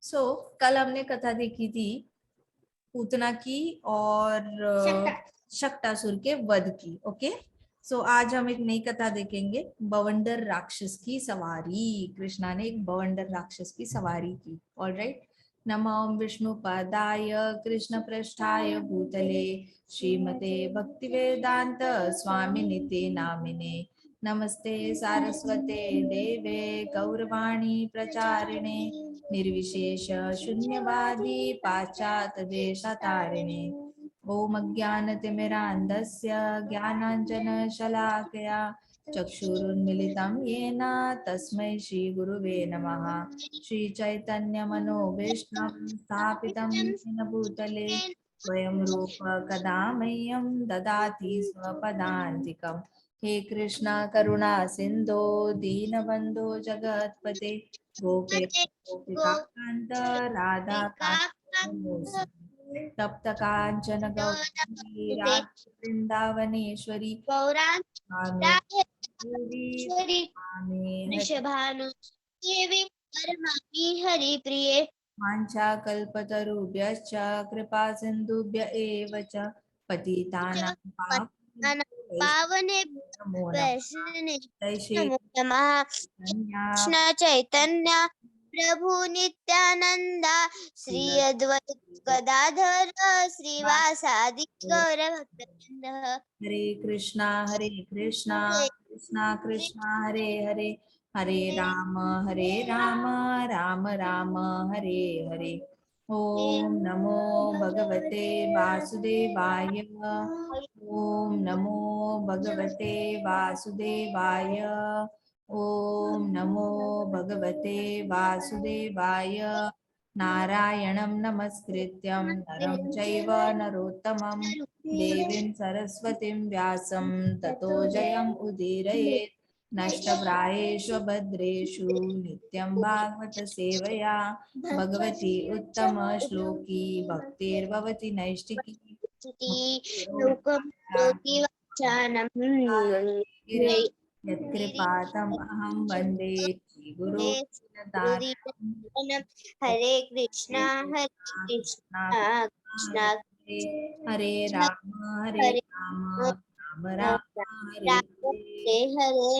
कल हमने कथा देखी थी पूतना की और शक्टासुर के वध की। ओके, आज हम एक नई कथा देखेंगे, बवंडर राक्षस की सवारी। कृष्णा ने एक बवंडर राक्षस की सवारी की। ऑलराइट। नमो विष्णुपदाय कृष्ण पृष्ठाय भूतले श्रीमते भक्तिवेदांत स्वामिनिते नामिने नमस्ते सारस्वते देवे गौरवाणी प्रचारिणे निर्विशेष शून्यवादी पाश्चात्य देशतारिणे ओम अज्ञानतिमिरान्धस्य ज्ञानाञ्जनशलाकया चक्षुरुन्मिलितं येन तस्मै श्रीगुरुवे नमः। श्रीचैतन्यमनोभीष्टं स्थापितं येन भूतले स्वयं रूप कदा मह्यं ददाति स्वपदान्तिकम्। हे कृष्ण करुणा सिन्धो दीनबन्धो जगत्पते गोपेश गोपिकान्त राधा कान्त तप्त कांचन गौरी राधे वृंदावनेश्वरी हरि प्रिये वाञ्छा कल्पतरुभ्यश्च कृपा सिन्धुभ्य एव च पतितानां पावने नमो नमो नमः। कृष्ण चैतन्य प्रभु नित्यानंद श्री अद्वैत गदाधर श्रीवासादि गौर भक्तवृंद। हरे कृष्णा कृष्णा कृष्णा हरे हरे हरे राम राम राम हरे हरे। ओम नमो भगवते वासुदेवाय। ओम नमो भगवते वासुदेवाय। ओम नमो भगवते वासुदेवाय। नारायणं नमस्कृत्यं नरं चैव नरोत्तमं देवीं सरस्वतीं व्यासं ततो जयम् उदीरयेत्। नष्टप्रायेषु भद्रेषु नित्यं भागवत सेवया भगवती उत्तम श्लोकी भक्तिर्भवति नैष्टिकी। यत्कृपातम् अहं वन्दे श्रीगुरो। हरे कृष्णा कृष्णा हरे राम राम राम हरे हरे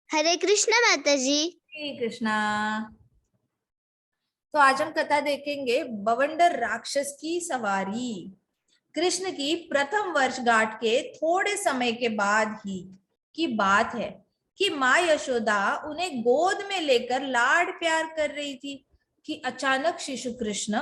हरे कृष्णा माता जी। हरे कृष्णा। तो आज हम कथा देखेंगे बवंडर राक्षस की सवारी। कृष्ण की प्रथम वर्षगांठ के थोड़े समय के बाद ही की बात है कि माँ यशोदा उन्हें गोद में लेकर लाड प्यार कर रही थी कि अचानक शिशु कृष्ण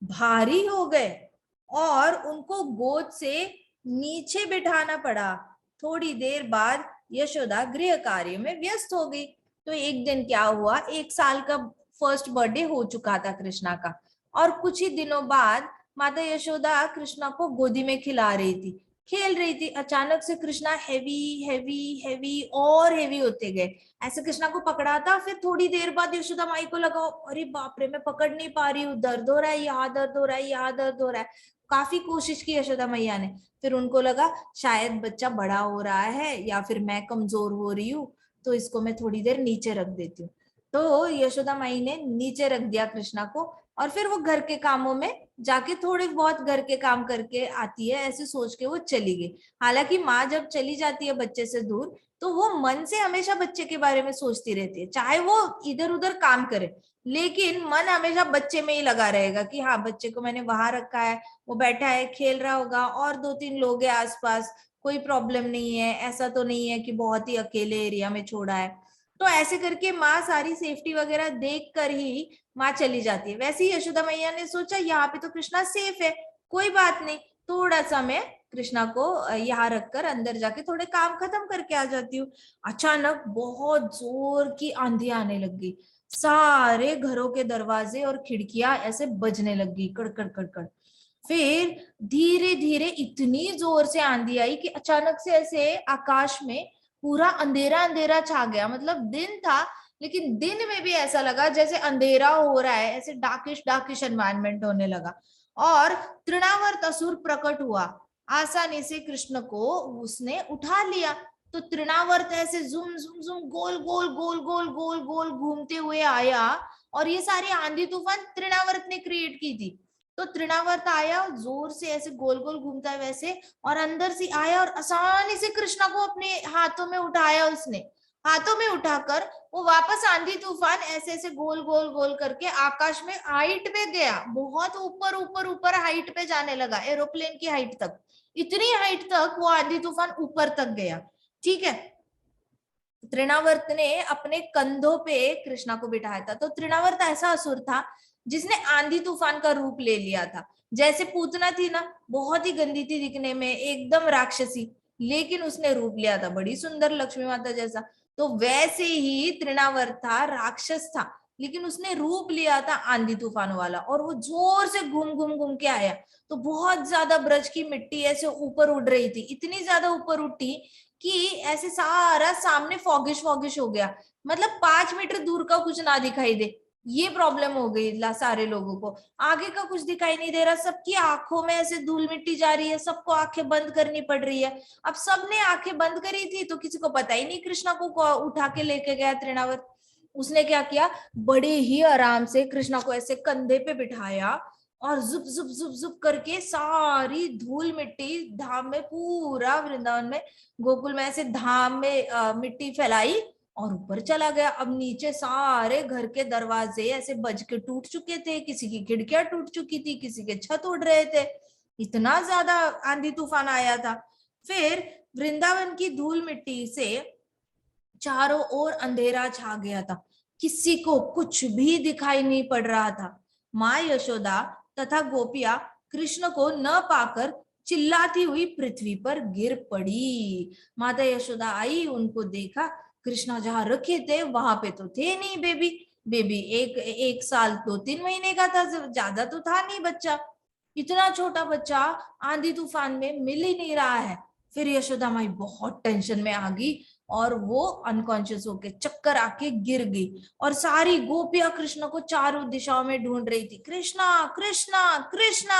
भारी हो गए और उनको गोद से नीचे बिठाना पड़ा। थोड़ी देर बाद यशोदा गृह कार्य में व्यस्त हो गई। तो एक दिन क्या हुआ, 1 साल का फर्स्ट बर्थडे हो चुका था कृष्णा का, और कुछ ही दिनों बाद माता यशोदा कृष्णा को गोदी में खिला रही थी, खेल रही थी। अचानक से कृष्णा हैवी हैवी हैवी और हैवी होते गए। ऐसे कृष्णा को पकड़ा था, फिर थोड़ी देर बाद यशोदा माई को लगा अरे बाप रे, मैं पकड़ नहीं पा रही हूँ, दर्द हो रहा है, यहाँ दर्द हो रहा है, यहाँ दर्द हो रहा है। काफी कोशिश की यशोदा मैया ने। फिर उनको लगा शायद बच्चा बड़ा हो रहा है या फिर मैं कमजोर हो रही हूँ, तो इसको मैं थोड़ी देर नीचे रख देती हूँ। तो यशोदा माई ने नीचे रख दिया कृष्णा को, और फिर वो घर के कामों में जाके थोड़े बहुत घर के काम करके आती है, ऐसे सोच के वो चली गई। हालांकि माँ जब चली जाती है बच्चे से दूर, तो वो मन से हमेशा बच्चे के बारे में सोचती रहती है, चाहे वो इधर उधर काम करे, लेकिन मन हमेशा बच्चे में ही लगा रहेगा कि हाँ बच्चे को मैंने वहां रखा है, वो बैठा है खेल रहा होगा, और 2-3 लोग हैं आसपास, कोई प्रॉब्लम नहीं है, ऐसा तो नहीं है कि बहुत ही अकेले एरिया में छोड़ा है। तो ऐसे करके माँ सारी सेफ्टी वगैरह देख कर ही माँ चली जाती है। वैसे ही यशोदा मैया ने सोचा यहाँ पे तो कृष्णा सेफ है, कोई बात नहीं, थोड़ा सा मैं कृष्णा को यहाँ रखकर अंदर जाके थोड़े काम खत्म करके आ जाती हूँ। अचानक बहुत जोर की आंधी आने लग गई, सारे घरों के दरवाजे और खिड़कियां ऐसे बजने लग गई, कड़कड़ कड़कड़। फिर धीरे धीरे इतनी जोर से आंधी आई कि अचानक से ऐसे आकाश में पूरा अंधेरा अंधेरा छा गया। मतलब दिन था, लेकिन दिन में भी ऐसा लगा जैसे अंधेरा हो रहा है, ऐसे डाकिश डाकिश एनवायरनमेंट होने लगा। और तृणावर्त असुर प्रकट हुआ, आसानी से कृष्ण को उसने उठा लिया। तो तृणावर्त ऐसे जुम जुम जुम गोल गोल गोल गोल गोल गोल घूमते हुए आया, और ये सारी आंधी तूफान तृणावर्त ने क्रिएट की थी। तो तृणावर्त आया जोर से ऐसे गोल गोल घूमता है वैसे, और अंदर से आया और आसानी से कृष्णा को अपने हाथों में उठाया उसने। हाथों में उठाकर वो वापस आंधी तूफान ऐसे ऐसे गोल गोल गोल करके आकाश में हाइट पे गया, बहुत ऊपर ऊपर ऊपर हाइट पे जाने लगा, एरोप्लेन की हाइट तक। इतनी हाइट तक वो आंधी तूफान ऊपर तक गया। ठीक है, तृणावर्त ने अपने कंधों पे कृष्णा को बिठाया था। तो तृणावर्त ऐसा असुर था जिसने आंधी तूफान का रूप ले लिया था। जैसे पूतना थी ना, बहुत ही गंदी थी दिखने में, एकदम राक्षसी, लेकिन उसने रूप लिया था बड़ी सुंदर लक्ष्मी माता जैसा। तो वैसे ही तृणावर्त था, राक्षस था, लेकिन उसने रूप लिया था आंधी तूफान वाला, और वो जोर से घूम घूम घूम के आया। तो बहुत ज्यादा ब्रज की मिट्टी ऐसे ऊपर उड़ रही थी, इतनी ज्यादा ऊपर उठी कि ऐसे सारा सामने फॉगिश फॉगिश हो गया, मतलब 5 मीटर दूर का कुछ ना दिखाई दे। ये प्रॉब्लम हो गई सारे लोगों को, आगे का कुछ दिखाई नहीं दे रहा, सबकी आंखों में ऐसे धूल मिट्टी जा रही है, सबको आंखें बंद करनी पड़ रही है। अब सबने आंखें बंद करी थी तो किसी को पता ही नहीं कृष्णा को उठा के लेके गया तृणावर्त। उसने क्या किया, बड़े ही आराम से कृष्णा को ऐसे कंधे पे बिठाया, और जुप जुप जुप जुप करके सारी धूल मिट्टी धाम में, पूरा वृंदावन में, गोकुल में ऐसे धाम में मिट्टी फैलाई और ऊपर चला गया। अब नीचे सारे घर के दरवाजे ऐसे बज के टूट चुके थे, किसी की खिड़कियां टूट चुकी थी, किसी के छत उड़ रहे थे, इतना ज्यादा आंधी तूफान आया था। फिर वृंदावन की धूल मिट्टी से चारों ओर अंधेरा छा गया था, किसी को कुछ भी दिखाई नहीं पड़ रहा था। माँ यशोदा तथा गोपियां कृष्ण को न पाकर चिल्लाती हुई पृथ्वी पर गिर पड़ी। माता यशोदा आई, उनको देखा, कृष्णा जहां रखे थे वहां पे तो थे नहीं बेबी। बेबी एक साल 2-3 महीने का था, ज्यादा तो था नहीं बच्चा। इतना छोटा बच्चा आंधी तूफान में मिल ही नहीं रहा है। फिर यशोदा माई बहुत टेंशन में आ गई, और वो अनकॉन्शियस होके चक्कर आके गिर गई, और सारी गोपियां कृष्ण को चारों दिशाओं में ढूंढ रही थी, कृष्णा कृष्णा कृष्णा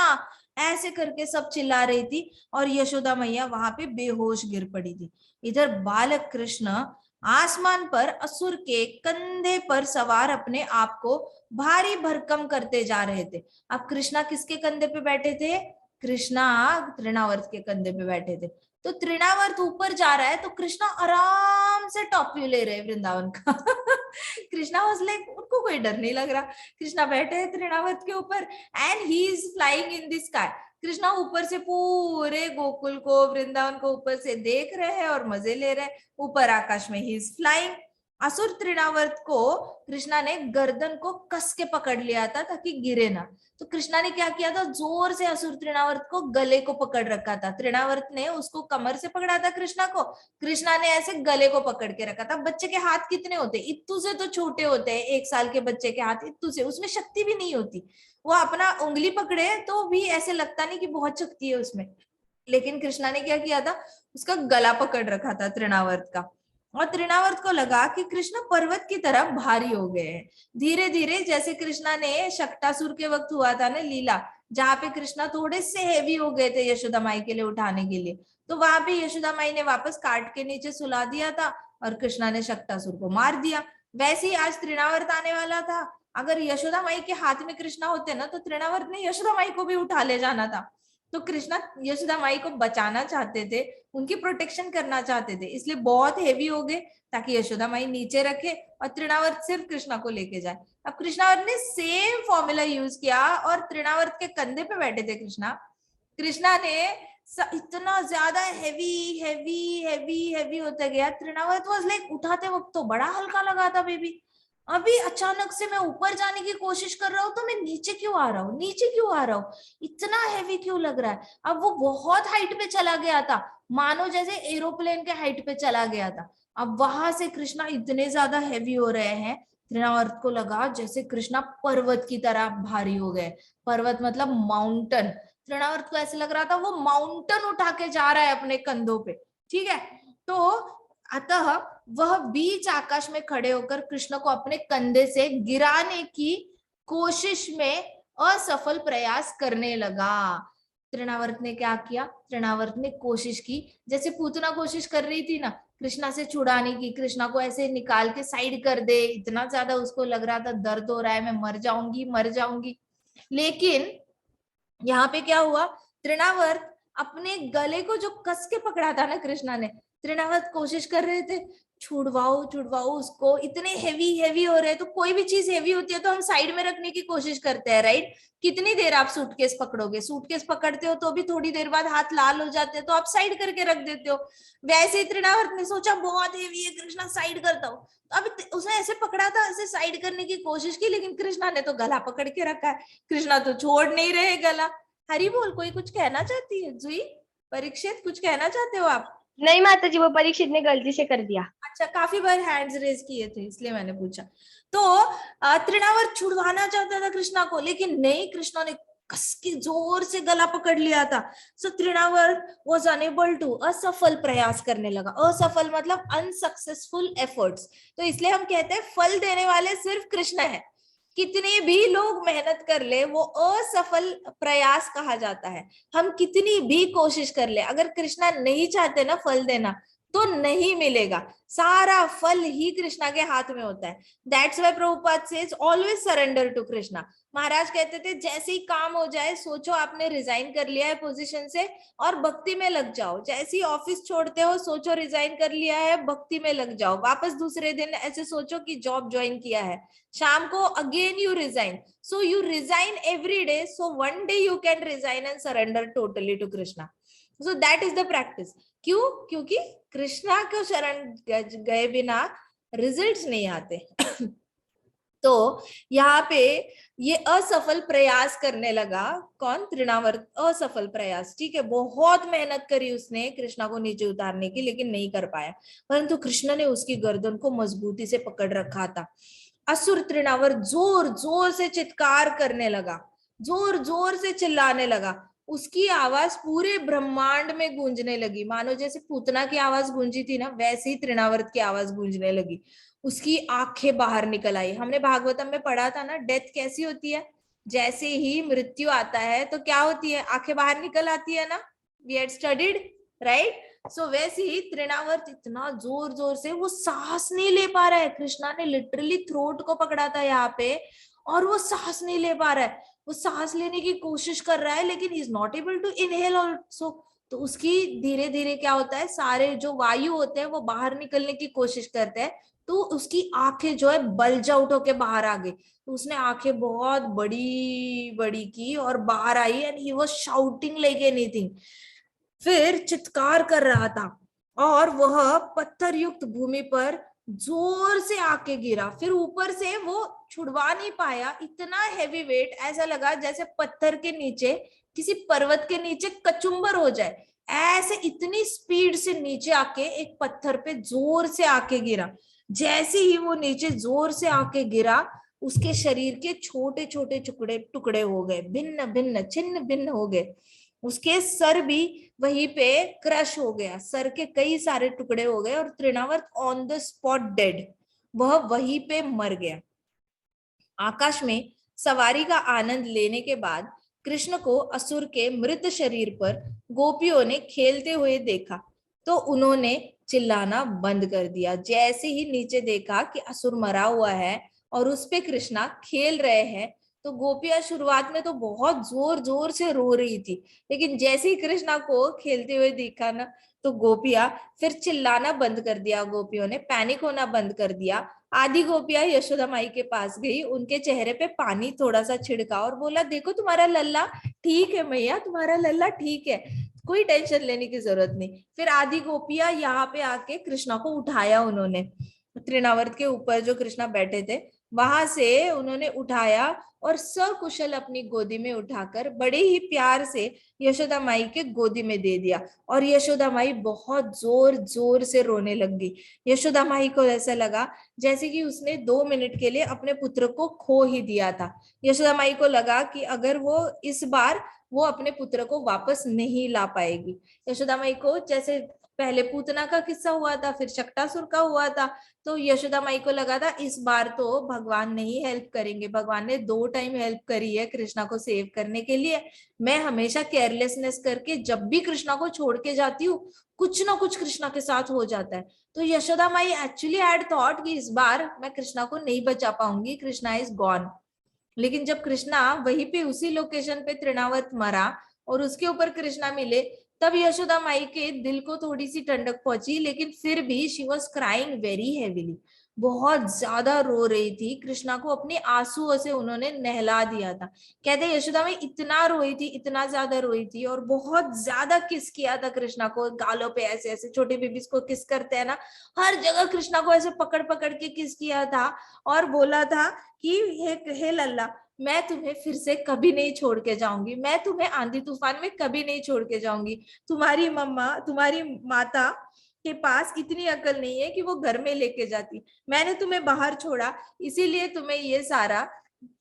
ऐसे करके सब चिल्ला रही थी, और यशोदा मैया वहां पे बेहोश गिर पड़ी थी। इधर बालक कृष्ण आसमान पर असुर के कंधे पर सवार अपने आप को भारी भरकम करते जा रहे थे। अब कृष्णा किसके कंधे पे बैठे थे, कृष्णा तृणावर्त के कंधे पे बैठे थे। तो तृणावर्त ऊपर जा रहा है तो कृष्णा आराम से टॉप व्यू ले रहे वृंदावन का। कृष्णा वाज लाइक, उनको कोई डर नहीं लग रहा, कृष्णा बैठे हैं तृणावर्त के ऊपर, and he is flying in the sky. Krishna ऊपर से पूरे गोकुल को, वृंदावन को ऊपर से देख रहे हैं और मजे ले रहे हैं, ऊपर आकाश में ही इज फ्लाइंग। असुर तृणावर्त को कृष्णा ने गर्दन को कस के पकड़ लिया था ताकि गिरे ना। तो कृष्णा ने क्या किया था, जोर से असुर तृणावर्त को गले को पकड़ रखा था। तृणावर्त ने उसको कमर से पकड़ा था कृष्णा को, कृष्णा ने ऐसे गले को पकड़ के रखा था। बच्चे के हाथ कितने होते हैं, इत्तू से तो छोटे होते हैं, 1 साल के बच्चे के हाथ इत्तू से, उसमें शक्ति भी नहीं होती। वो अपना उंगली पकड़े तो भी ऐसे लगता नहीं कि बहुत शक्ति है उसमें, लेकिन कृष्णा ने क्या किया था, उसका गला पकड़ रखा था तृणावर्त का। और तृणावर्त को लगा कि कृष्ण पर्वत की तरह भारी हो गए हैं। धीरे धीरे, जैसे कृष्णा ने शक्टासुर के वक्त हुआ था ना लीला, जहां पे कृष्णा थोड़े से हेवी हो गए थे यशोदा माई के लिए उठाने के लिए, तो वहां पे यशोदा माई ने वापस काट के नीचे सुला दिया था और कृष्णा ने शक्टासुर को मार दिया। वैसे ही आज तृणावर्त आने वाला था। अगर यशोदा माई के हाथ में कृष्णा होते ना, तो तृणावर्त ने यशोदा माई को भी उठा ले जाना था। तो कृष्णा यशोदा माई को बचाना चाहते थे, उनकी प्रोटेक्शन करना चाहते थे, इसलिए बहुत हेवी हो गए ताकि यशोदा माई नीचे रखे और तृणावर्त सिर्फ कृष्णा को लेके जाए। अब कृष्णावर्त ने सेम फॉर्मूला यूज किया और तृणावर्त के कंधे पे बैठे थे कृष्णा। कृष्णा ने इतना ज्यादा हेवी हेवी हेवी हेवी होता गया, तृणावर्त वाज लाइक, उठाते वक्त तो बड़ा हल्का लगा था बेबी, अभी अचानक से मैं ऊपर जाने की कोशिश कर रहा हूँ तो मैं नीचे क्यों आ रहा हूँ, नीचे क्यों आ रहा हूँ, इतना हैवी क्यों लग रहा है। अब वो बहुत हाइट पे चला गया था, मानो जैसे एरोप्लेन के हाइट पे चला गया था। अब वहां से कृष्णा इतने ज्यादा हैवी हो रहे हैं, तृणावर्त को लगा जैसे कृष्णा पर्वत की तरह भारी हो गए। पर्वत मतलब माउंटेन, तृणावर्त को ऐसे लग रहा था वो माउंटेन उठा के जा रहा है अपने कंधों पे। ठीक है, तो अतः वह बीच आकाश में खड़े होकर कृष्ण को अपने कंधे से गिराने की कोशिश में असफल प्रयास करने लगा। तृणावर्त ने क्या किया, तृणावर्त ने कोशिश की, जैसे पूतना कोशिश कर रही थी ना कृष्णा से छुड़ाने की, कृष्णा को ऐसे निकाल के साइड कर दे, इतना ज्यादा उसको लग रहा था दर्द हो रहा है, मैं मर जाऊंगी मर जाऊंगी। लेकिन यहाँ पे क्या हुआ, तृणावर्त अपने गले को जो कस के पकड़ा था ना कृष्णा ने, तृणावर्त कोशिश कर रहे थे छुड़वाओ छुड़वाओ उसको, इतने हेवी हेवी हो रहे, तो कोई भी चीज हेवी होती है तो हम साइड में रखने की कोशिश करते हैं, राइट। कितनी देर आप सूटकेस पकड़ोगे, सूटकेस पकड़ते हो तो भी थोड़ी देर बाद हाथ लाल हो जाते हैं तो आप साइड करके रख देते हो। वैसे ही तृणावर्त ने सोचा बहुत हेवी है, कृष्णा साइड करता हूँ, तो अब उसने ऐसे पकड़ा था, ऐसे साइड करने की कोशिश की, लेकिन कृष्णा ने तो गला पकड़ के रखा है, कृष्णा तो छोड़ नहीं रहे गला। हरी बोल, कोई कुछ कहना चाहती है, जुई, परीक्षित कुछ कहना चाहते हो आप? नहीं माता जी, वो परीक्षित ने गलती से कर दिया। अच्छा, काफी बार हैंड्स रेज किए थे इसलिए मैंने पूछा। तो तृणावर्त छुड़वाना चाहता था कृष्णा को, लेकिन नहीं, कृष्णा ने कस के जोर से गला पकड़ लिया था। सो तृणावर्त वाज अनेबल टू, असफल प्रयास करने लगा, असफल मतलब अनसक्सेसफुल एफर्ट्स। तो इसलिए हम कहते हैं फल देने वाले सिर्फ कृष्ण है, कितने भी लोग मेहनत कर ले वो असफल प्रयास कहा जाता है। हम कितनी भी कोशिश कर ले, अगर कृष्णा नहीं चाहते ना फल देना तो नहीं मिलेगा, सारा फल ही कृष्णा के हाथ में होता है। That's why Prabhupada says always surrender to Krishna. Maharaj कहते थे जैसे ही काम हो जाए सोचो आपने रिजाइन कर लिया है पोजीशन से और भक्ति में लग जाओ, जैसे ही ऑफिस छोड़ते हो सोचो रिजाइन कर लिया है, भक्ति में लग जाओ, वापस दूसरे दिन ऐसे सोचो कि जॉब ज्वाइन किया है, शाम को again you resign, so you resign every day, so one day you can resign and surrender totally to Krishna. So that is the practice. क्यों? क्योंकि कृष्णा को शरण गए बिना रिजल्ट्स नहीं आते। तो यहाँ पे ये असफल प्रयास करने लगा, कौन? तृणावर्त, असफल प्रयास, ठीक है, बहुत मेहनत करी उसने कृष्णा को नीचे उतारने की, लेकिन नहीं कर पाया, परंतु कृष्ण ने उसकी गर्दन को मजबूती से पकड़ रखा था। असुर तृणावर्त जोर जोर से चित्कार करने लगा, जोर जोर से चिल्लाने लगा, उसकी आवाज पूरे ब्रह्मांड में गूंजने लगी, मानो जैसे पूतना की आवाज गूंजी थी ना वैसे ही तृणावर्त की आवाज गूंजने लगी। उसकी आंखें बाहर निकल आई। हमने भागवतम में पढ़ा था ना डेथ कैसी होती है, जैसे ही मृत्यु आता है तो क्या होती है, आंखें बाहर निकल आती है ना, वी हैड स्टडीड, राइट। सो वैसे ही तृणावर्त इतना जोर जोर से, वो सांस नहीं ले पा रहा है, कृष्णा ने लिटरली थ्रोट को पकड़ा था यहाँ पे और वो सांस नहीं ले पा रहा है, वो सांस लेने की कोशिश कर रहा है लेकिन is not able to inhale also. तो उसकी धीरे धीरे क्या होता है, सारे जो वायु होते हैं वो बाहर निकलने की कोशिश करते हैं, तो उसकी आंखें जो है बल्ज आउट होके बाहर आ गई, तो उसने आंखें बहुत बड़ी बड़ी की और बाहर आई and he was shouting like anything, फिर चित्कार कर रहा था और वह पत्थर युक्त भूमि पर जोर से आके गिरा, फिर ऊपर से वो छुड़वा नहीं पाया, इतना हैवी वेट, ऐसा लगा जैसे पत्थर के नीचे, किसी पर्वत के नीचे कचुम्बर हो जाए, ऐसे इतनी स्पीड से नीचे आके एक पत्थर पे जोर से आके गिरा। जैसे ही वो नीचे जोर से आके गिरा उसके शरीर के छोटे छोटे टुकड़े टुकड़े हो गए, भिन्न भिन्न छिन्न भिन्न हो गए, उसके सर भी वहीं पे क्रश हो गया, सर के कई सारे टुकड़े हो गए और Trinavarta on the spot dead, वह वहीं पे मर गया। आकाश में सवारी का आनंद लेने के बाद कृष्ण को असुर के मृत शरीर पर गोपियों ने खेलते हुए देखा तो उन्होंने चिल्लाना बंद कर दिया। जैसे ही नीचे देखा कि असुर मरा हुआ है और उस पे कृष्णा खेल रहे हैं, तो गोपियां शुरुआत में तो बहुत जोर जोर से रो रही थी, लेकिन जैसे ही कृष्णा को खेलते हुए देखा ना तो गोपियां फिर चिल्लाना बंद कर दिया, गोपियों ने पैनिक होना बंद कर दिया। आधी गोपियां यशोदा माई के पास गई, उनके चेहरे पे पानी थोड़ा सा छिड़का और बोला देखो तुम्हारा लल्ला ठीक है मैया, तुम्हारा लल्ला ठीक है, कोई टेंशन लेने की जरूरत नहीं। फिर आधी गोपियां यहाँ पे आके कृष्णा को उठाया, उन्होंने तृणावर्त के ऊपर जो कृष्णा बैठे थे वहां से उन्होंने उठाया और सकुशल अपनी गोदी में उठाकर बड़े ही प्यार से यशोदा माई के गोदी में दे दिया और यशोदा माई बहुत जोर जोर से रोने लग गई। यशोदा माई को ऐसा लगा जैसे कि उसने 2 मिनट के लिए अपने पुत्र को खो ही दिया था। यशोदा माई को लगा कि अगर वो इस बार वो अपने पुत्र को वापस नहीं ला पाएगी। यशोदा माई को जैसे पहले पूतना का किस्सा हुआ था, फिर शक्टासुर का हुआ था। तो यशोदा माई को लगा था इस बार तो भगवान नहीं हेल्प करेंगे, भगवान ने 2 टाइम हेल्प करी है कृष्णा को सेव करने के लिए, मैं हमेशा केयरलेसनेस करके जब भी कृष्णा को छोड़ के जाती हूँ कुछ ना कुछ कृष्णा के साथ हो जाता है। तो यशोदा माई एक्चुअली हैड थॉट कि इस बार मैं कृष्णा को नहीं बचा पाऊंगी, कृष्णा इज गॉन। लेकिन जब कृष्णा वहीं पे उसी लोकेशन पे तृणावर्त मरा और उसके ऊपर कृष्णा मिले, तब यशोदा माई के दिल को थोड़ी सी ठंडक पहुंची, लेकिन फिर भी she was crying very heavily, बहुत ज्यादा रो रही थी। कृष्णा को अपने आंसुओं से उन्होंने नहला दिया था। कहते यशोदा माई इतना रोई थी, इतना ज्यादा रोई थी, और बहुत ज्यादा किस किया था कृष्णा को गालों पे, ऐसे ऐसे छोटे बेबीज को किस करते हैं ना, हर जगह कृष्णा को ऐसे पकड़ पकड़ के किस किया था और बोला था कि हे लल्ला, मैं तुम्हें फिर से कभी नहीं छोड़ के जाऊंगी, मैं तुम्हें आंधी तूफान में कभी नहीं छोड़ के जाऊंगी। तुम्हारी मम्मा, तुम्हारी माता के पास इतनी अकल नहीं है कि वो घर में लेके जाती, मैंने तुम्हें बाहर छोड़ा इसीलिए तुम्हें ये सारा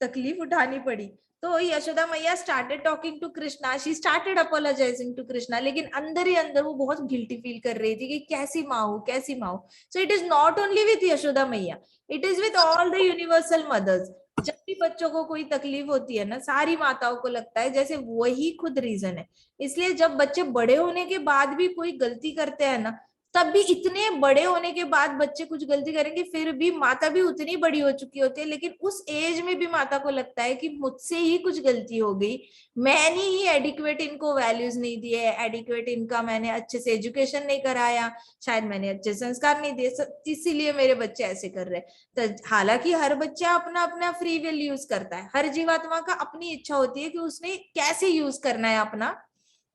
तकलीफ उठानी पड़ी। तो यशोदा मैया started talking to Krishna, she started apologizing to Krishna, लेकिन अंदर ही अंदर वो बहुत गिल्टी फील कर रही थी कि कैसी माँ हूँ, कैसी माँ हूँ। So it is not only with Yashoda मैया, it is with all the universal mothers. जब भी बच्चों को कोई तकलीफ होती है ना, सारी माताओं को लगता है जैसे वही खुद रीजन है। इसलिए जब बच्चे बड़े होने के बाद भी कोई गलती करते हैं ना, तब भी इतने बड़े होने के बाद बच्चे कुछ गलती करेंगे, फिर भी माता भी उतनी बड़ी हो चुकी होती है, लेकिन उस एज में भी माता को लगता है कि मुझसे ही कुछ गलती हो गई, मैंने ही एडिक्वेट इनको वैल्यूज नहीं दिए, एडिक्वेट इनका मैंने अच्छे से एजुकेशन नहीं कराया, शायद मैंने अच्छे संस्कार नहीं दिए, इसीलिए मेरे बच्चे ऐसे कर रहे हैं। तो हालांकि हर बच्चा अपना अपना फ्री विल यूज करता है, हर जीवात्मा का अपनी इच्छा होती है कि उसने कैसे यूज करना है अपना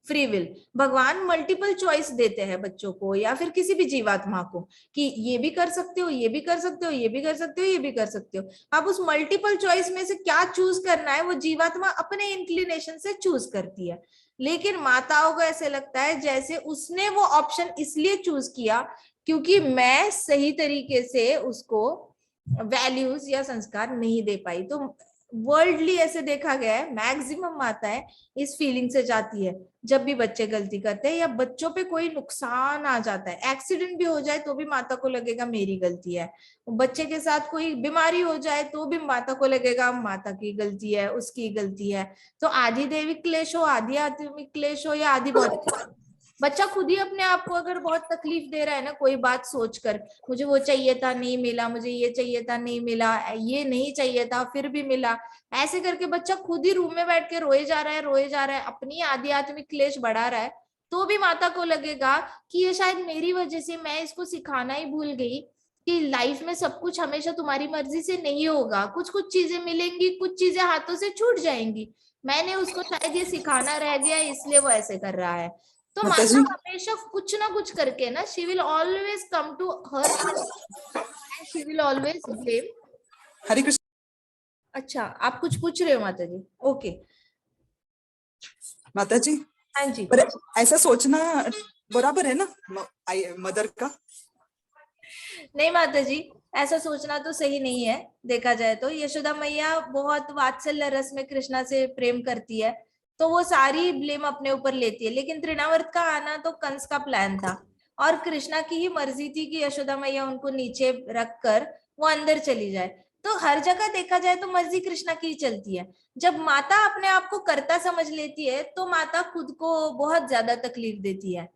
फ्री विल। भगवान मल्टीपल चॉइस देते हैं बच्चों को या फिर किसी भी जीवात्मा को कि ये भी कर सकते हो, ये भी कर सकते हो, ये भी कर सकते हो, ये भी कर सकते हो। अब उस मल्टीपल चॉइस में से क्या चूज करना है वो जीवात्मा अपने इंक्लिनेशन से चूज करती है। लेकिन माताओं को ऐसे लगता है जैसे उसने वो ऑप्शन इसलिए चूज किया क्योंकि मैं सही तरीके से उसको वैल्यूज या संस्कार नहीं दे पाई। तो वर्ल्डली ऐसे देखा गया है, मैक्सिमम माताएं इस फीलिंग से जाती है जब भी बच्चे गलती करते हैं या बच्चों पे कोई नुकसान आ जाता है, एक्सीडेंट भी हो जाए तो भी माता को लगेगा मेरी गलती है, बच्चे के साथ कोई बीमारी हो जाए तो भी माता को लगेगा माता की गलती है, उसकी गलती है। तो आधी दैविक क्लेश हो, आधी आत्मिक क्लेश हो या आधी भौतिक, बच्चा खुद ही अपने आप को अगर बहुत तकलीफ दे रहा है ना कोई बात सोचकर, मुझे वो चाहिए था नहीं मिला, मुझे ये चाहिए था नहीं मिला, ये नहीं चाहिए था फिर भी मिला, ऐसे करके बच्चा खुद ही रूम में बैठ के रोए जा रहा है, रोए जा रहा है, अपनी आध्यात्मिक क्लेश बढ़ा रहा है, तो भी माता को लगेगा कि ये शायद मेरी वजह से, मैं इसको सिखाना ही भूल गई कि लाइफ में सब कुछ हमेशा तुम्हारी मर्जी से नहीं होगा, कुछ कुछ चीजें मिलेंगी, कुछ चीजें हाथों से छूट जाएंगी, मैंने उसको शायद ये सिखाना रह गया इसलिए वो ऐसे कर रहा है। तो माता माता जी, हमेशा कुछ ना कुछ करके ना, she will always come to her and she will always blame. Hare Krishna. अच्छा, आप कुछ पूछ रहे हो माता जी? ओके माता जी, हाँ जी। पर ऐसा सोचना बराबर है ना मदर का? नहीं माता जी, ऐसा सोचना तो सही नहीं है। देखा जाए तो यशोदा मैया बहुत वात्सल्य रस में कृष्णा से प्रेम करती है, तो वो सारी ब्लेम अपने ऊपर लेती है, लेकिन तृणावर्त का आना तो कंस का प्लान था और कृष्णा की ही मर्जी थी कि यशोदा मैया उनको नीचे रखकर वो अंदर चली जाए। तो हर जगह देखा जाए तो मर्जी कृष्णा की ही चलती है। जब माता अपने आप को कर्ता समझ लेती है तो माता खुद को बहुत ज्यादा तकलीफ देती है।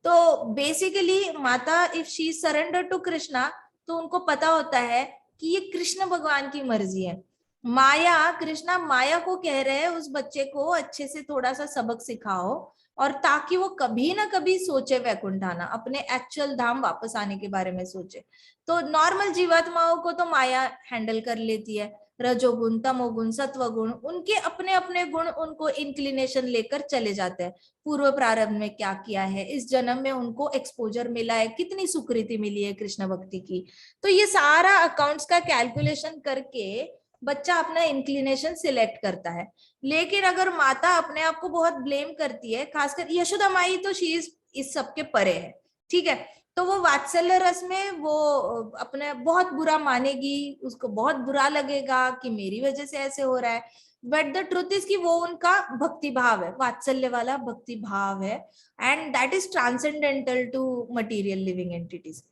तो बेसिकली माता if she surrender to Krishna, तो उनको पता होता है कि ये कृष्ण भगवान की मर्जी है। माया, कृष्णा माया को कह रहे हैं उस बच्चे को अच्छे से थोड़ा सा सबक सिखाओ और ताकि वो कभी ना कभी सोचे वैकुंठ आना, अपने एक्चुअल धाम वापस आने के बारे में सोचे। तो नॉर्मल जीवात्माओं को तो माया हैंडल कर लेती है, रजोगुण, तमोगुण, सत्वगुण, उनके अपने अपने गुण उनको इंक्लिनेशन लेकर चले जाते हैं। पूर्व प्रारंभ में क्या किया है, इस जन्म में उनको एक्सपोजर मिला है, कितनी सुकृति मिली है कृष्ण भक्ति की, तो ये सारा अकाउंट्स का कैलकुलेशन करके बच्चा अपना इंक्लिनेशन सिलेक्ट करता है। लेकिन अगर माता अपने आप को बहुत ब्लेम करती है, खासकर यशोदा माई तो शी इज इस सबके परे है, ठीक है। तो वो वात्सल्य रस में वो अपने बहुत बुरा मानेगी, उसको बहुत बुरा लगेगा कि मेरी वजह से ऐसे हो रहा है। बट द ट्रुथ इज कि वो उनका भक्ति भाव है, वात्सल्य वाला भक्ति भाव है, and that is transcendental to material living entities.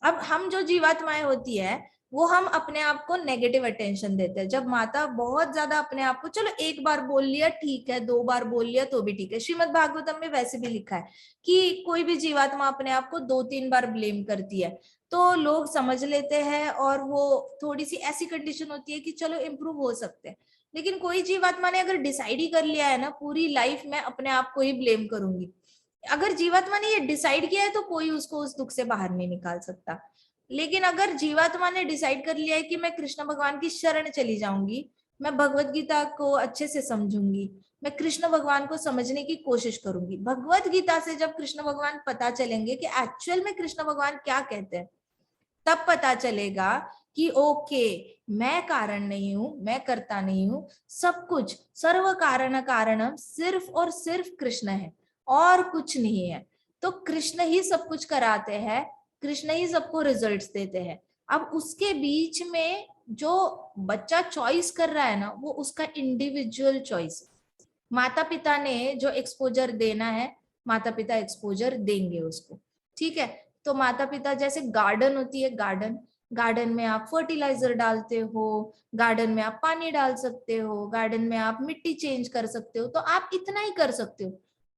अब हम जो जीवात्माएं होती है वो हम अपने आप को नेगेटिव अटेंशन देते हैं। जब माता बहुत ज्यादा अपने आप को, चलो एक बार बोल लिया ठीक है, 2 बार बोल लिया तो भी ठीक है, श्रीमद् भागवतम में वैसे भी लिखा है कि कोई भी जीवात्मा अपने आप को 2-3 बार ब्लेम करती है तो लोग समझ लेते हैं, और वो थोड़ी सी ऐसी कंडीशन होती है कि चलो इम्प्रूव हो सकते हैं। लेकिन कोई जीवात्मा ने अगर डिसाइड ही कर लिया है ना पूरी लाइफ में अपने आप को ही ब्लेम करूंगी, अगर जीवात्मा ने ये डिसाइड किया है तो कोई उसको उस दुख से बाहर नहीं निकाल सकता। लेकिन अगर जीवात्मा ने डिसाइड कर लिया है कि मैं कृष्ण भगवान की शरण चली जाऊंगी, मैं भगवत गीता को अच्छे से समझूंगी, मैं कृष्ण भगवान को समझने की कोशिश करूंगी, भगवत गीता से जब कृष्ण भगवान पता चलेंगे कि एक्चुअल में कृष्ण भगवान क्या कहते हैं, तब पता चलेगा कि ओके मैं कारण नहीं हूं, मैं करता नहीं हूं, सब कुछ सर्व कारण कारणम सिर्फ और सिर्फ कृष्ण है और कुछ नहीं है। तो कृष्ण ही सब कुछ कराते हैं, कृष्ण ही सबको रिजल्ट्स देते हैं। अब उसके बीच में जो बच्चा चॉइस कर रहा है ना, वो उसका इंडिविजुअल चॉइस। माता पिता ने जो एक्सपोजर देना है, माता पिता एक्सपोजर देंगे उसको, ठीक है। तो माता पिता जैसे गार्डन होती है, गार्डन में आप फर्टिलाइजर डालते हो, गार्डन में आप पानी डाल सकते हो, गार्डन में आप मिट्टी चेंज कर सकते हो, तो आप इतना ही कर सकते हो।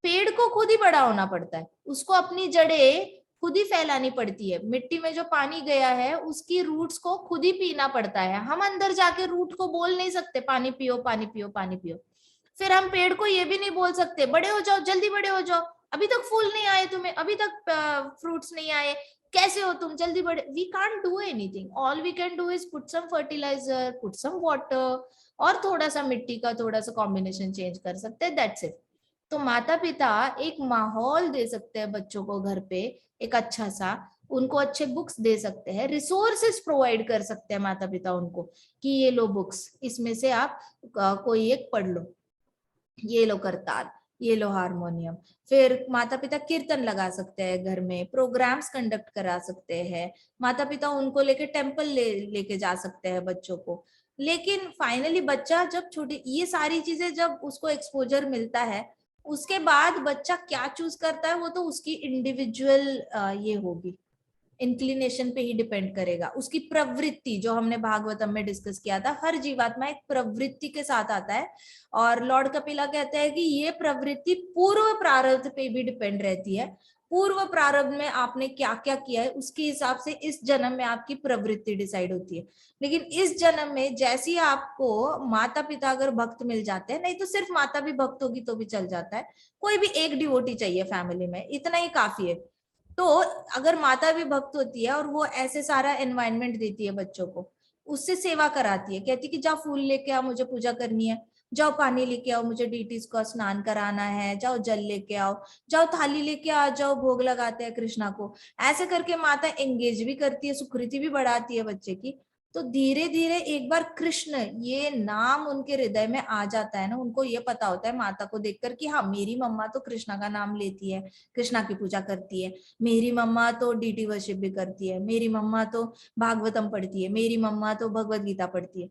पेड़ को खुद ही बड़ा होना पड़ता है, उसको अपनी जड़ें खुद ही फैलानी पड़ती है, मिट्टी में जो पानी गया है उसकी रूट्स को खुद ही पीना पड़ता है। हम अंदर जाके रूट को बोल नहीं सकते पानी पियो पानी पियो पानी पियो। फिर हम पेड़ को ये भी नहीं बोल सकते बड़े हो जाओ, जल्दी बड़े हो जाओ, अभी तक फूल नहीं आए तुम्हें, अभी तक फ्रूट्स नहीं आए, कैसे हो तुम, जल्दी बड़े। We can't do anything, all we can do is put some fertilizer, put some water, और थोड़ा सा मिट्टी का थोड़ा सा कॉम्बिनेशन चेंज कर सकते हैं, दैट्स इट। तो माता पिता एक माहौल दे सकते हैं बच्चों को घर पे, एक अच्छा सा, उनको अच्छे बुक्स दे सकते हैं, रिसोर्सेस प्रोवाइड कर सकते हैं माता पिता उनको कि ये लो बुक्स, इसमें से आप कोई एक पढ़ लो, ये लो करताल, ये लो हारमोनियम। फिर माता पिता कीर्तन लगा सकते हैं घर में, प्रोग्राम्स कंडक्ट करा सकते हैं, माता पिता उनको लेके टेम्पल लेके जा सकते हैं बच्चों को। लेकिन फाइनली बच्चा जब छोटे, ये सारी चीजें जब उसको एक्सपोजर मिलता है, उसके बाद बच्चा क्या चूज करता है वो तो उसकी इंडिविजुअल ये होगी, इंक्लिनेशन पे ही डिपेंड करेगा। उसकी प्रवृत्ति जो हमने भागवतम में डिस्कस किया था, हर जीवात्मा एक प्रवृत्ति के साथ आता है, और लॉर्ड कपिला कहते हैं कि ये प्रवृत्ति पूर्व प्रारब्ध पे भी डिपेंड रहती है। पूर्व प्रारब्ध में आपने क्या क्या किया है उसके हिसाब से इस जन्म में आपकी प्रवृत्ति डिसाइड होती है। लेकिन इस जन्म में जैसी आपको माता पिता अगर भक्त मिल जाते हैं, नहीं तो सिर्फ माता भी भक्त होगी तो भी चल जाता है, कोई भी एक डिवोटी चाहिए फैमिली में, इतना ही काफी है। तो अगर माता भी भक्त होती है और वो ऐसे सारा एनवायरनमेंट देती है बच्चों को, उससे सेवा कराती है, कहती कि जाओ फूल लेके आओ मुझे पूजा करनी है, जाओ पानी लेके आओ मुझे डीटीज को स्नान कराना है, जाओ जल लेके आओ, जाओ थाली लेके आ जाओ भोग लगाते हैं कृष्णा को। ऐसे करके माता एंगेज भी करती है, सुकृति भी बढ़ाती है बच्चे की। तो धीरे धीरे एक बार कृष्ण ये नाम उनके हृदय में आ जाता है ना, उनको ये पता होता है माता को देखकर कि हाँ मेरी मम्मा तो कृष्णा का नाम लेती है, कृष्णा की पूजा करती है, मेरी मम्मा तो डीटी वर्शिप भी करती है, मेरी मम्मा तो भागवतम पढ़ती है, मेरी मम्मा तो भगवत गीता पढ़ती है।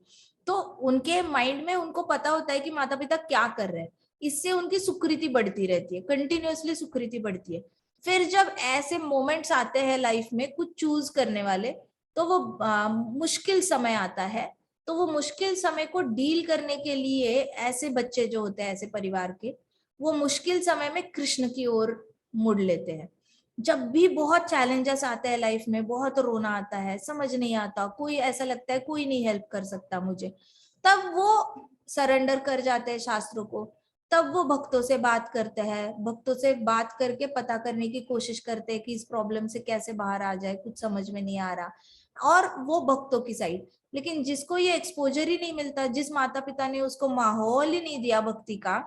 तो उनके माइंड में उनको पता होता है कि माता पिता क्या कर रहे हैं, इससे उनकी सुकृति बढ़ती रहती है, कंटिन्यूअसली सुकृति बढ़ती है। फिर जब ऐसे मोमेंट्स आते हैं लाइफ में कुछ चूज करने वाले, तो वो मुश्किल समय आता है, तो वो मुश्किल समय को डील करने के लिए ऐसे बच्चे जो होते हैं ऐसे परिवार के, वो मुश्किल समय में कृष्ण की ओर मुड़ लेते हैं। जब भी बहुत चैलेंजेस आते हैं लाइफ में, बहुत रोना आता है, समझ नहीं आता, कोई ऐसा लगता है कोई नहीं हेल्प कर सकता मुझे, तब वो सरेंडर कर जाते हैं शास्त्रों को, तब वो भक्तों से बात करते हैं, भक्तों से बात करके पता करने की कोशिश करते हैं कि इस प्रॉब्लम से कैसे बाहर आ जाए, कुछ समझ में नहीं आ रहा, और वो भक्तों की साइड। लेकिन जिसको ये एक्सपोजर ही नहीं मिलता, जिस माता पिता ने उसको माहौल ही नहीं दिया भक्ति का,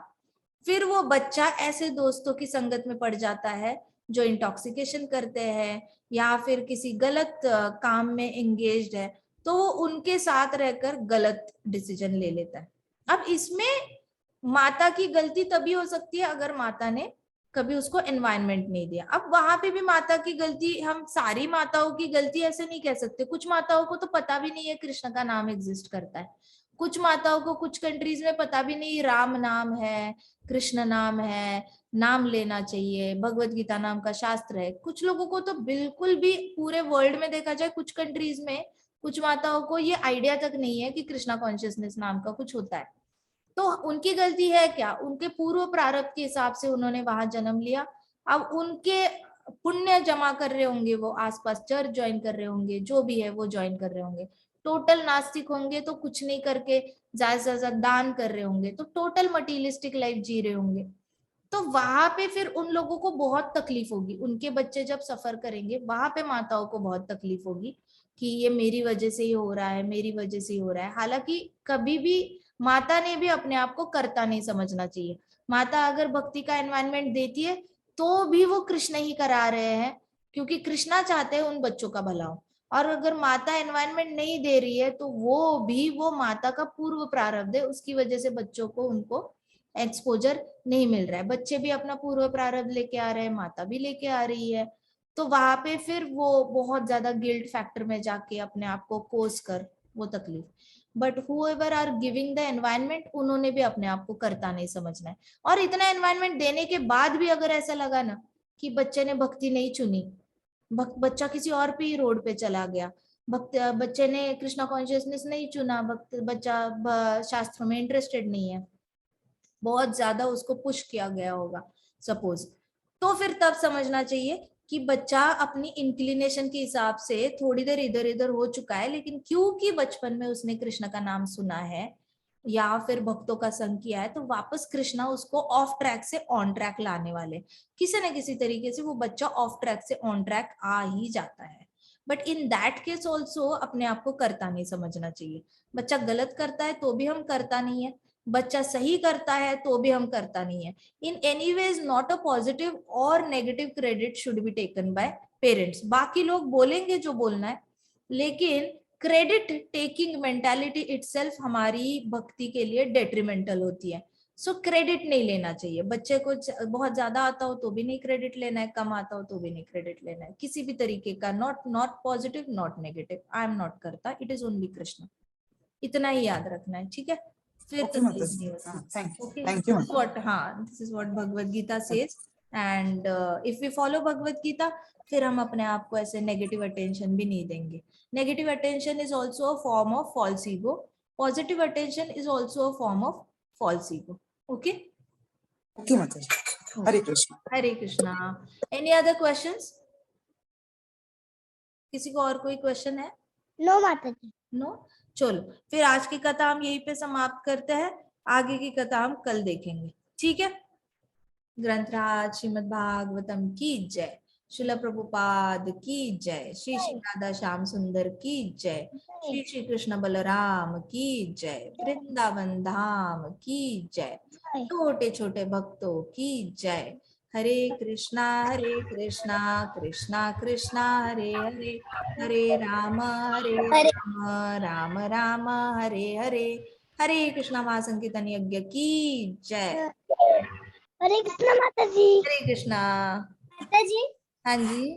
फिर वो बच्चा ऐसे दोस्तों की संगत में पड़ जाता है जो इंटॉक्सिकेशन करते हैं या फिर किसी गलत काम में एंगेज्ड है, तो वो उनके साथ रहकर गलत डिसीजन ले लेता है। अब इसमें माता की गलती तभी हो सकती है अगर माता ने कभी उसको एनवायरनमेंट नहीं दिया। अब वहां पे भी माता की गलती, हम सारी माताओं की गलती ऐसे नहीं कह सकते। कुछ माताओं को तो पता भी नहीं है कृष्ण का नाम एग्जिस्ट करता है, कुछ माताओं को कुछ कंट्रीज में पता भी नहीं राम नाम है, कृष्ण नाम है, नाम लेना चाहिए, भगवत गीता नाम का शास्त्र है। कुछ लोगों को तो बिल्कुल भी, पूरे वर्ल्ड में देखा जाए कुछ कंट्रीज में कुछ माताओं को ये आइडिया तक नहीं है कि कृष्णा कॉन्शियसनेस नाम का कुछ होता है। तो उनकी गलती है क्या? उनके पूर्व प्रारब्ध के हिसाब से उन्होंने वहां जन्म लिया। अब उनके पुण्य जमा कर रहे होंगे, वो आसपास चर्च ज्वाइन कर रहे होंगे, जो भी है वो ज्वाइन कर रहे होंगे। टोटल नास्तिक होंगे तो कुछ नहीं करके ज्यादा से ज्यादा दान कर रहे होंगे, तो टोटल मटीरियलिस्टिक लाइफ जी रहे होंगे। तो वहां पे फिर उन लोगों को बहुत तकलीफ होगी, उनके बच्चे जब सफर करेंगे वहां पे माताओं को बहुत तकलीफ होगी कि ये मेरी वजह से ही हो रहा है, मेरी वजह से ही हो रहा है। हालांकि कभी भी माता ने भी अपने आप को कर्ता नहीं समझना चाहिए। माता अगर भक्ति का एनवायरनमेंट देती है तो भी वो कृष्ण ही करा रहे हैं, क्योंकि कृष्णा चाहते हैं उन बच्चों का भला हो। और अगर माता एनवायरनमेंट नहीं दे रही है तो वो माता का पूर्व प्रारब्ध है, उसकी वजह से बच्चों को उनको एक्सपोजर नहीं मिल रहा है। बच्चे भी अपना पूर्व प्रारब्ध लेके आ रहे हैं, माता भी लेके आ रही है। तो वहां पे फिर वो बहुत ज्यादा गिल्ट फैक्टर में जाके अपने आप को कोस कर वो तकलीफ। But however are giving the environment, उन्होंने भी अपने आप को करता नहीं समझना है। और इतना एनवायरनमेंट देने के बाद भी अगर ऐसा लगा ना कि बच्चे ने भक्ति नहीं चुनी, बच्चा किसी और पे ही रोड पे चला गया, बच्चे ने कृष्णा कॉन्शियसनेस नहीं चुना, बच्चा शास्त्र में इंटरेस्टेड नहीं है, बहुत ज्यादा उसको पुश किया गया होगा सपोज, तो फिर तब समझना चाहिए कि बच्चा अपनी इंक्लिनेशन के हिसाब से थोड़ी देर इधर इधर हो चुका है, लेकिन क्योंकि बचपन में उसने कृष्ण का नाम सुना है या फिर भक्तों का संग किया है, तो वापस कृष्णा उसको ऑफ ट्रैक से ऑन ट्रैक लाने वाले। किसी न किसी तरीके से वो बच्चा ऑफ ट्रैक से ऑन ट्रैक आ ही जाता है। But in that case also अपने आप को करता नहीं समझना चाहिए। बच्चा गलत करता है तो भी हम करता नहीं है, बच्चा सही करता है तो भी हम करता नहीं है। In any ways not a positive और negative credit should be taken by parents. बाकी लोग बोलेंगे जो बोलना है, लेकिन क्रेडिट टेकिंग मेंटालिटी इटसेल्फ हमारी भक्ति के लिए डेट्रीमेंटल होती है। सो क्रेडिट नहीं लेना चाहिए। बच्चे को बहुत ज्यादा आता हो तो भी नहीं क्रेडिट लेना है, कम आता हो तो भी नहीं क्रेडिट लेना है, किसी भी तरीके का। Not positive not negative, I am not करता, इट इज ओनली कृष्ण। इतना ही याद रखना है, ठीक है? फिर Okay, Mataji. Thank you. okay, Thank you, this is what, हाँ, this is what Bhagavad Gita says, and if we follow Bhagavad Gita, फिर हम अपने आप को ऐसे नेगेटिव अटेंशन भी नहीं देंगे। Negative attention is also a form of false ego, positive attention is also a form of false ego. Okay, Okay, Mataji. Hare Krishna. Hare Krishna. Any other questions? किसी को और कोई क्वेश्चन है? नो माता जी। नो, चलो फिर आज की कथा हम यहीं पे समाप्त करते हैं, आगे की कथा हम कल देखेंगे, ठीक है? ग्रंथराज श्रीमद् भागवतम की जय, श्रील प्रभुपाद की जय, श्री श्री राधा श्याम सुंदर की जय, श्री श्री कृष्ण बलराम की जय, वृंदावन धाम की जय, छोटे छोटे भक्तों की जय। हरे कृष्णा कृष्णा कृष्णा हरे हरे, हरे राम राम राम हरे हरे। हरे कृष्णा महासंकीर्तन यज्ञ की जय। हरे कृष्णा माता जी। हरे कृष्णा। माता जी, हाँ जी,